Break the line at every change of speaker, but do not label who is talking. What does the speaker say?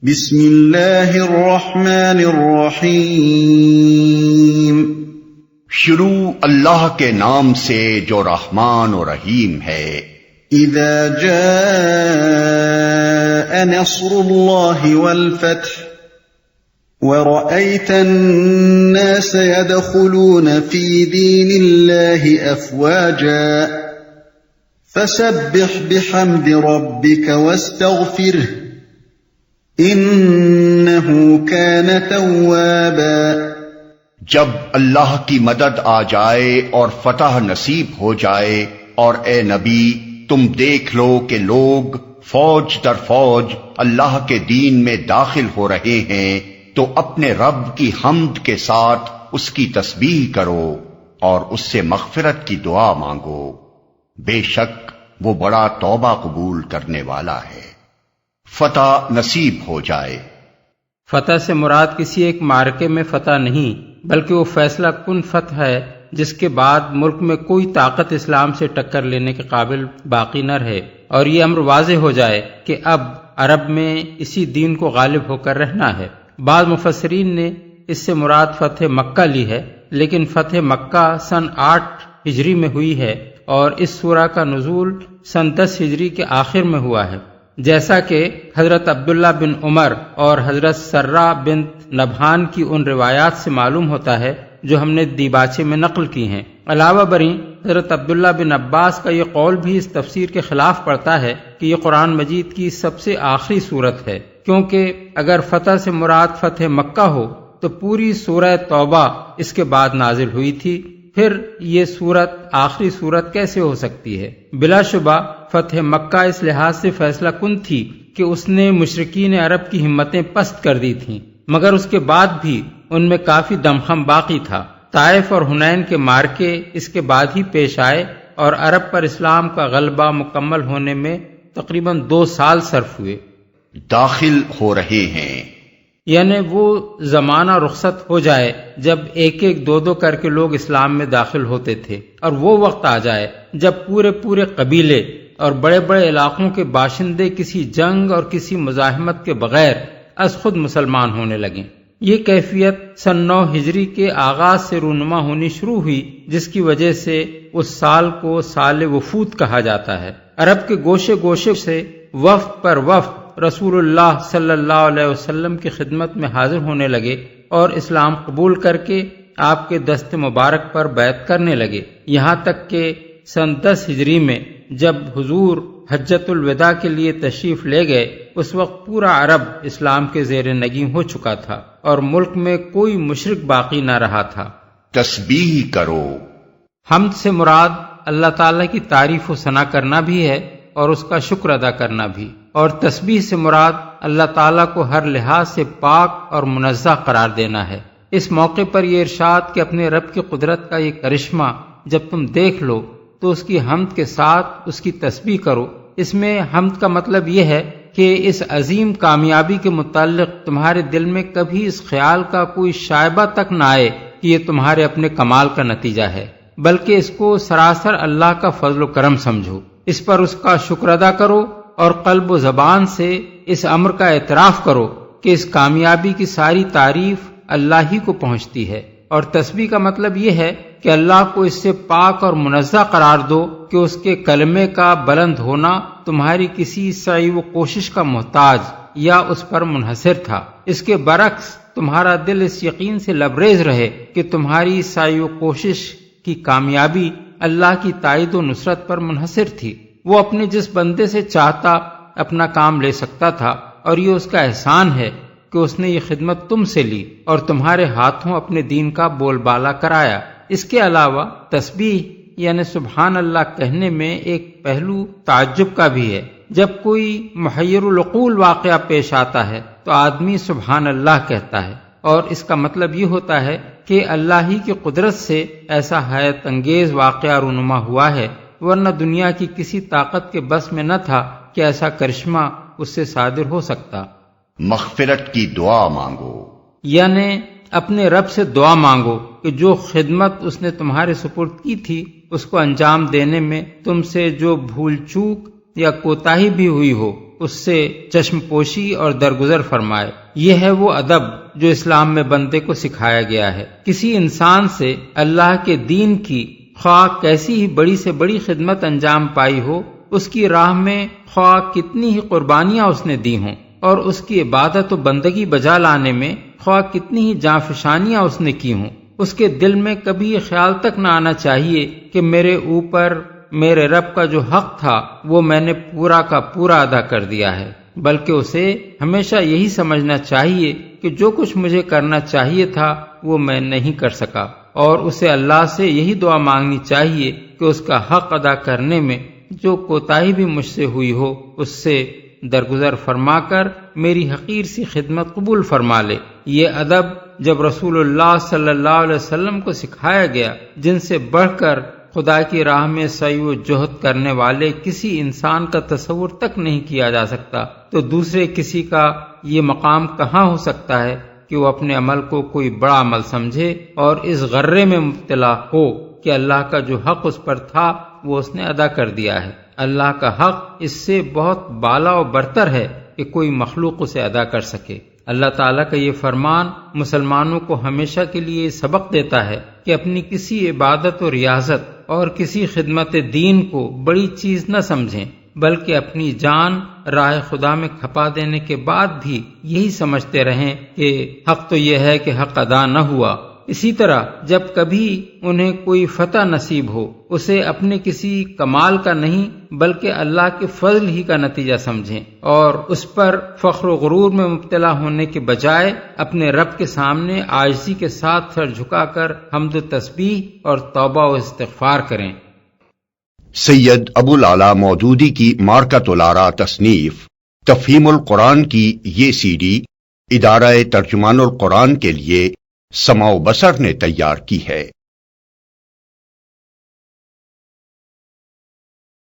بسم اللہ الرحمن الرحیم۔
شروع اللہ کے نام سے جو رحمان و رحیم ہے۔
اذا جاء نصر اللہ والفتح ورأيت الناس يدخلون في دين الله أفواجا فسبح بحمد ربك واستغفره إنه كان توابا۔
جب اللہ کی مدد آ جائے اور فتح نصیب ہو جائے، اور اے نبی تم دیکھ لو کہ لوگ فوج در فوج اللہ کے دین میں داخل ہو رہے ہیں، تو اپنے رب کی حمد کے ساتھ اس کی تسبیح کرو اور اس سے مغفرت کی دعا مانگو، بے شک وہ بڑا توبہ قبول کرنے والا ہے۔ فتح نصیب ہو جائے۔
فتح سے مراد کسی ایک معرکے میں فتح نہیں، بلکہ وہ فیصلہ کن فتح ہے جس کے بعد ملک میں کوئی طاقت اسلام سے ٹکر لینے کے قابل باقی نہ رہے، اور یہ امر واضح ہو جائے کہ اب عرب میں اسی دین کو غالب ہو کر رہنا ہے۔ بعض مفسرین نے اس سے مراد فتح مکہ لی ہے، لیکن فتح مکہ سن 8 ہجری میں ہوئی ہے، اور اس سورہ کا نزول سن 10 ہجری کے آخر میں ہوا ہے، جیسا کہ حضرت عبداللہ بن عمر اور حضرت سرہ بنت نبہان کی ان روایات سے معلوم ہوتا ہے جو ہم نے دیباچے میں نقل کی ہیں۔ علاوہ بریں حضرت عبداللہ بن عباس کا یہ قول بھی اس تفسیر کے خلاف پڑتا ہے کہ یہ قرآن مجید کی سب سے آخری صورت ہے، کیونکہ اگر فتح سے مراد فتح مکہ ہو تو پوری سورہ توبہ اس کے بعد نازل ہوئی تھی، پھر یہ صورت آخری صورت کیسے ہو سکتی ہے؟ بلا شبہ فتح مکہ اس لحاظ سے فیصلہ کن تھی کہ اس نے مشرکین عرب کی ہمتیں پست کر دی تھیں، مگر اس کے بعد بھی ان میں کافی دمخم باقی تھا۔ طائف اور حنین کے معرکے اس کے بعد ہی پیش آئے، اور عرب پر اسلام کا غلبہ مکمل ہونے میں تقریباً 2 سال صرف ہوئے۔
داخل ہو رہے ہیں
یعنی وہ زمانہ رخصت ہو جائے جب ایک ایک 2 کر کے لوگ اسلام میں داخل ہوتے تھے، اور وہ وقت آ جائے جب پورے قبیلے اور بڑے بڑے علاقوں کے باشندے کسی جنگ اور کسی مزاحمت کے بغیر از خود مسلمان ہونے لگیں۔ یہ کیفیت سن 9 ہجری کے آغاز سے رونما ہونی شروع ہوئی، جس کی وجہ سے اس سال کو سال وفود کہا جاتا ہے۔ عرب کے گوشے گوشے سے وفد پر وفد رسول اللہ صلی اللہ علیہ وسلم کی خدمت میں حاضر ہونے لگے اور اسلام قبول کر کے آپ کے دست مبارک پر بیعت کرنے لگے، یہاں تک کہ سن 10 ہجری میں جب حضور حجۃ الوداع کے لیے تشریف لے گئے، اس وقت پورا عرب اسلام کے زیر نگیں ہو چکا تھا اور ملک میں کوئی مشرک باقی نہ رہا تھا۔
تسبیح کرو۔
حمد سے مراد اللہ تعالیٰ کی تعریف و ثنا کرنا بھی ہے اور اس کا شکر ادا کرنا بھی، اور تسبیح سے مراد اللہ تعالیٰ کو ہر لحاظ سے پاک اور منزہ قرار دینا ہے۔ اس موقع پر یہ ارشاد کہ اپنے رب کی قدرت کا یہ کرشمہ جب تم دیکھ لو تو اس کی حمد کے ساتھ اس کی تسبیح کرو، اس میں حمد کا مطلب یہ ہے کہ اس عظیم کامیابی کے متعلق تمہارے دل میں کبھی اس خیال کا کوئی شائبہ تک نہ آئے کہ یہ تمہارے اپنے کمال کا نتیجہ ہے، بلکہ اس کو سراسر اللہ کا فضل و کرم سمجھو، اس پر اس کا شکر ادا کرو، اور قلب و زبان سے اس امر کا اعتراف کرو کہ اس کامیابی کی ساری تعریف اللہ ہی کو پہنچتی ہے۔ اور تسبیح کا مطلب یہ ہے کہ اللہ کو اس سے پاک اور منزہ قرار دو کہ اس کے کلمے کا بلند ہونا تمہاری کسی سعی و کوشش کا محتاج یا اس پر منحصر تھا، اس کے برعکس تمہارا دل اس یقین سے لبریز رہے کہ تمہاری سعی و کوشش کی کامیابی اللہ کی تائید و نصرت پر منحصر تھی۔ وہ اپنے جس بندے سے چاہتا اپنا کام لے سکتا تھا، اور یہ اس کا احسان ہے کہ اس نے یہ خدمت تم سے لی اور تمہارے ہاتھوں اپنے دین کا بول بالا کرایا۔ اس کے علاوہ تسبیح یعنی سبحان اللہ کہنے میں ایک پہلو تعجب کا بھی ہے۔ جب کوئی محیر العقول واقعہ پیش آتا ہے تو آدمی سبحان اللہ کہتا ہے، اور اس کا مطلب یہ ہوتا ہے کہ اللہ ہی کی قدرت سے ایسا حیرت انگیز واقعہ رونما ہوا ہے، ورنہ دنیا کی کسی طاقت کے بس میں نہ تھا کہ ایسا کرشمہ اس سے صادر ہو سکتا۔
مغفرت کی دعا مانگو،
یعنی اپنے رب سے دعا مانگو کہ جو خدمت اس نے تمہارے سپرد کی تھی اس کو انجام دینے میں تم سے جو بھول چوک یا کوتاہی بھی ہوئی ہو اس سے چشم پوشی اور درگزر فرمائے۔ یہ ہے وہ ادب جو اسلام میں بندے کو سکھایا گیا ہے۔ کسی انسان سے اللہ کے دین کی خواہ کیسی ہی بڑی سے بڑی خدمت انجام پائی ہو، اس کی راہ میں خواہ کتنی ہی قربانیاں اس نے دی ہوں، اور اس کی عبادت و بندگی بجا لانے میں خواہ کتنی ہی جانفشانیاں اس نے کی ہوں، اس کے دل میں کبھی یہ خیال تک نہ آنا چاہیے کہ میرے اوپر میرے رب کا جو حق تھا وہ میں نے پورا کا پورا ادا کر دیا ہے، بلکہ اسے ہمیشہ یہی سمجھنا چاہیے کہ جو کچھ مجھے کرنا چاہیے تھا وہ میں نہیں کر سکا، اور اسے اللہ سے یہی دعا مانگنی چاہیے کہ اس کا حق ادا کرنے میں جو کوتاہی بھی مجھ سے ہوئی ہو اس سے درگزر فرما کر میری حقیر سی خدمت قبول فرما لے۔ یہ ادب جب رسول اللہ صلی اللہ علیہ وسلم کو سکھایا گیا، جن سے بڑھ کر خدا کی راہ میں سعی و جہد کرنے والے کسی انسان کا تصور تک نہیں کیا جا سکتا، تو دوسرے کسی کا یہ مقام کہاں ہو سکتا ہے کہ وہ اپنے عمل کو کوئی بڑا عمل سمجھے اور اس غرے میں مبتلا ہو کہ اللہ کا جو حق اس پر تھا وہ اس نے ادا کر دیا ہے۔ اللہ کا حق اس سے بہت بالا و برتر ہے کہ کوئی مخلوق اسے ادا کر سکے۔ اللہ تعالیٰ کا یہ فرمان مسلمانوں کو ہمیشہ کے لیے سبق دیتا ہے کہ اپنی کسی عبادت و ریاضت اور کسی خدمت دین کو بڑی چیز نہ سمجھیں، بلکہ اپنی جان راہ خدا میں کھپا دینے کے بعد بھی یہی سمجھتے رہیں کہ حق تو یہ ہے کہ حق ادا نہ ہوا۔ اسی طرح جب کبھی انہیں کوئی فتح نصیب ہو، اسے اپنے کسی کمال کا نہیں بلکہ اللہ کے فضل ہی کا نتیجہ سمجھیں، اور اس پر فخر و غرور میں مبتلا ہونے کے بجائے اپنے رب کے سامنے عاجزی کے ساتھ سر جھکا کر حمد و تسبیح اور توبہ و استغفار کریں۔
سید ابو العلا مودودی کی مارکۃ الآراء تصنیف تفہیم القرآن کی یہ سی ڈی ادارہ ترجمان القرآن کے لیے سماع و بصر نے تیار کی ہے۔